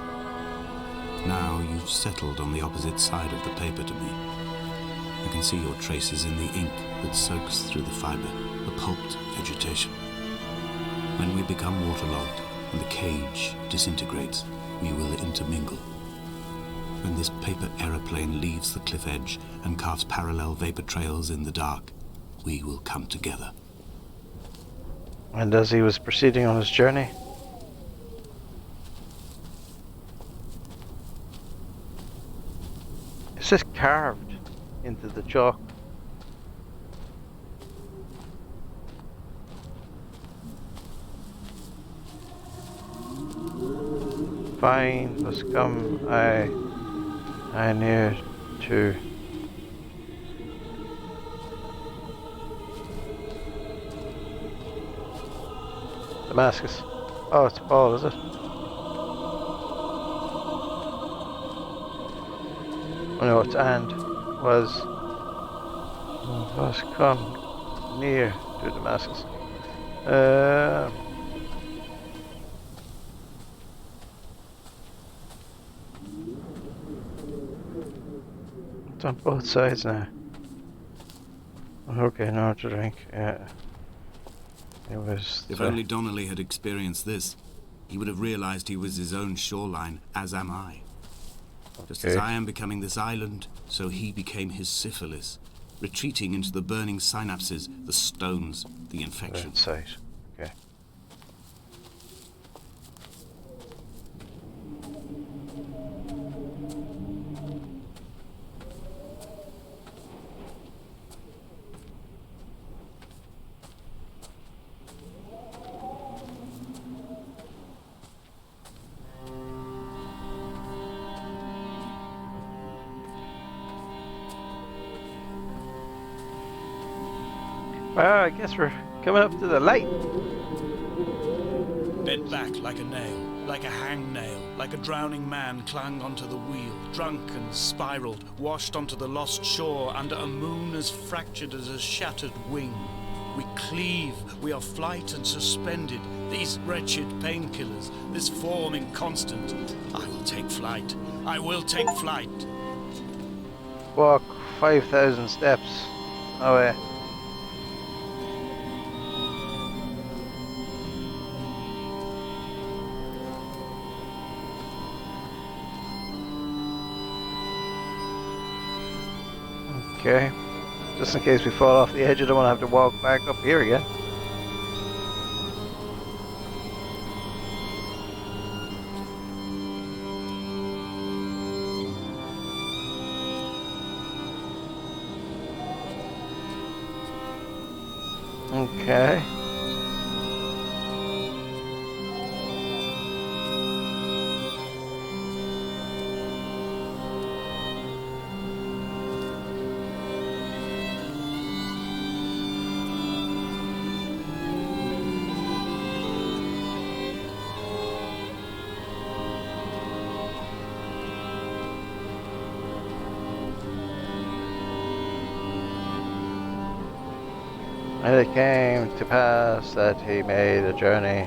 Now you've settled on the opposite side of the paper to me. I can see your traces in the ink that soaks through the fiber, the pulped vegetation. When we become waterlogged and the cage disintegrates, we will intermingle. When this paper aeroplane leaves the cliff edge and carves parallel vapor trails in the dark, we will come together. And as he was proceeding on his journey, it's just carved into the chalk. Fine, must come, I near to Damascus. Oh, it's Paul, is it? Oh no, it's and was come near to Damascus. It's on both sides now. Okay, now to drink. Yeah. It was. If only Donnelly had experienced this, he would have realized he was his own shoreline, as am I. Just as I am becoming this island, so he became his syphilis, retreating into the burning synapses, the stones, the infection. Sight. Okay. Well, I guess we're coming up to the light. Bent back like a nail, like a hangnail, like a drowning man clung onto the wheel, drunk and spiraled, washed onto the lost shore under a moon as fractured as a shattered wing. We cleave, we are flight and suspended, these wretched painkillers, this form inconstant. I will take flight, I will take flight. Walk 5,000 steps away. Okay, just in case we fall off the edge, I don't want to have to walk back up here again. Okay. And it came to pass that he made a journey.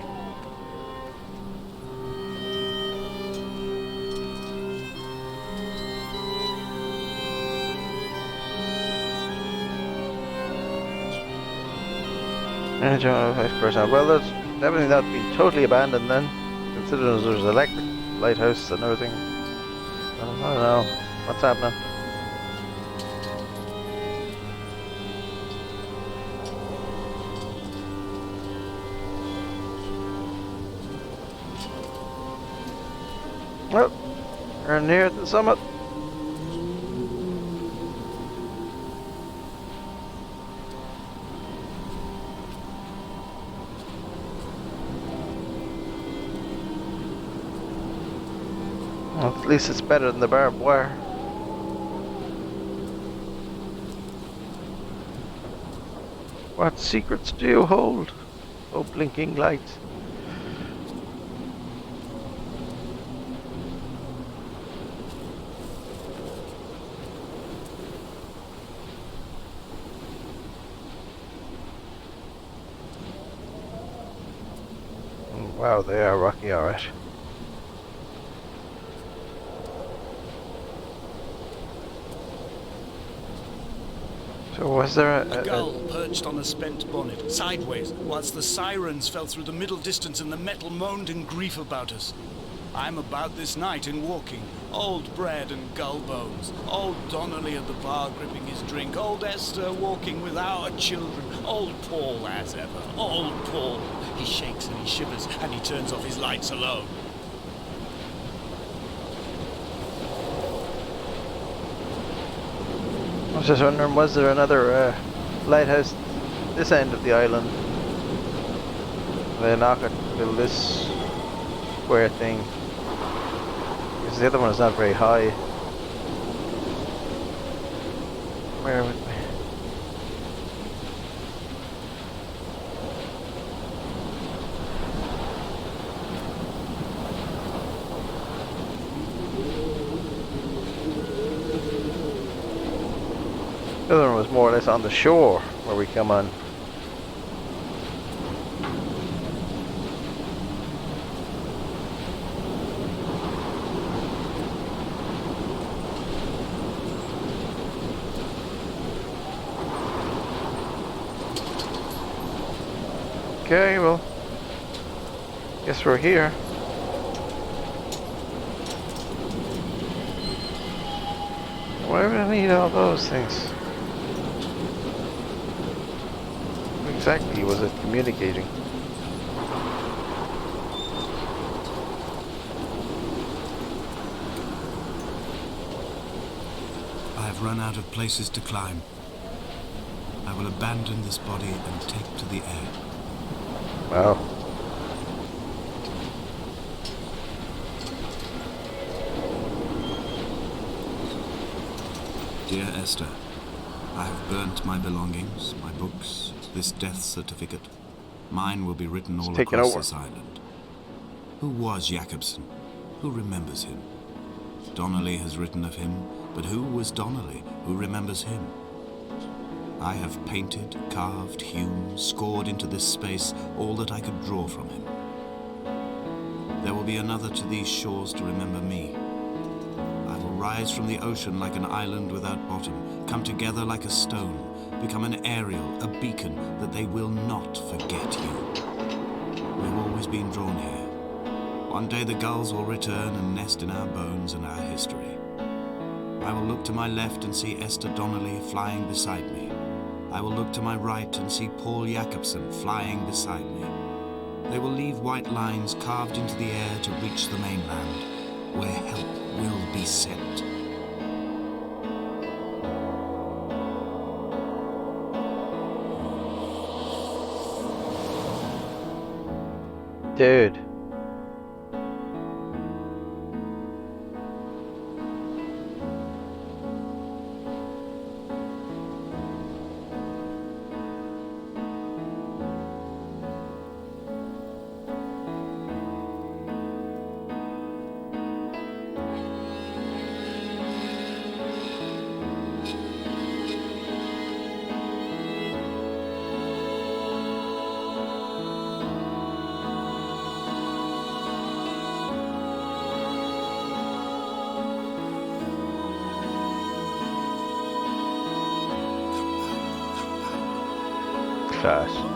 And a journey of exploration. Well, there's definitely not been totally abandoned then, considering there's electric lighthouse and everything. I don't know what's happening. Well, we're near the summit. Well, at least it's better than the barbed wire. What secrets do you hold, oh blinking light? Wow, they are rocky, alright. So was there A gull perched on a spent bonnet, sideways, whilst the sirens fell through the middle distance and the metal moaned in grief about us. I'm about this night in walking, old bread and gull bones, old Donnelly at the bar gripping his drink, old Esther walking with our children, old Paul as ever, old Paul. He shakes and he shivers and he turns off his lights alone. I was just wondering, was there another lighthouse this end of the island? They knock it, build this square thing. Because the other one is not very high. Where would we? The other one was more or less on the shore where we come on. Okay, well, guess we're here. Why would I need all those things? What exactly was it communicating? I have run out of places to climb. I will abandon this body and take to the air. Wow. Dear Esther, I have burnt my belongings, my books, this death certificate. Mine will be written all taken across over. this island. Who was Jacobson? Who remembers him? Donnelly has written of him, but who was Donnelly? Who remembers him? I have painted, carved, hewn, scored into this space all that I could draw from him. There will be another to these shores to remember me. I will rise from the ocean like an island without bottom, come together like a stone, become an aerial, a beacon, that they will not forget you. We've always been drawn here. One day the gulls will return and nest in our bones and our history. I will look to my left and see Esther Donnelly flying beside me. I will look to my right and see Paul Jacobson flying beside me. They will leave white lines carved into the air to reach the mainland, where help will be sent. Dude. pass.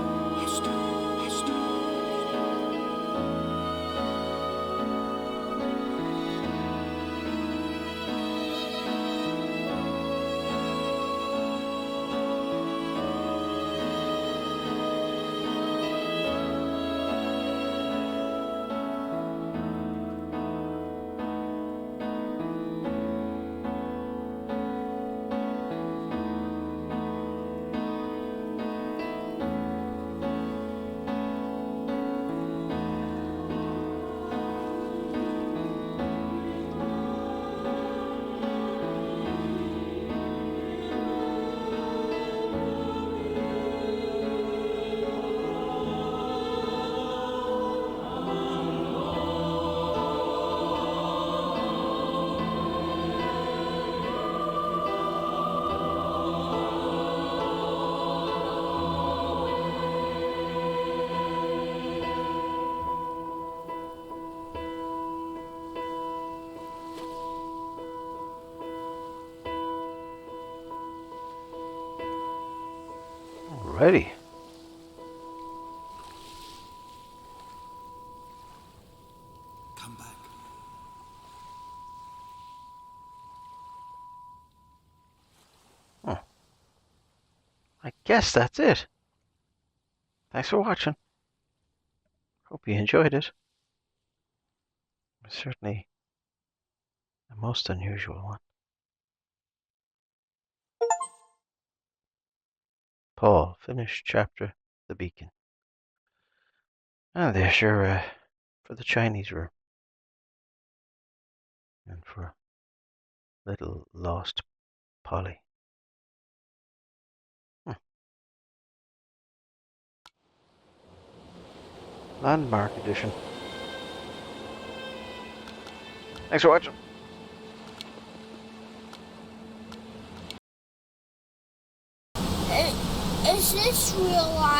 Alrighty. Come back. Oh. I guess that's it. Thanks for watching. Hope you enjoyed it. Certainly a most unusual one. Paul, finished chapter The Beacon. And there's your, for the Chinese room. And for little lost Polly. Landmark edition. Thanks for watching. Is this real life?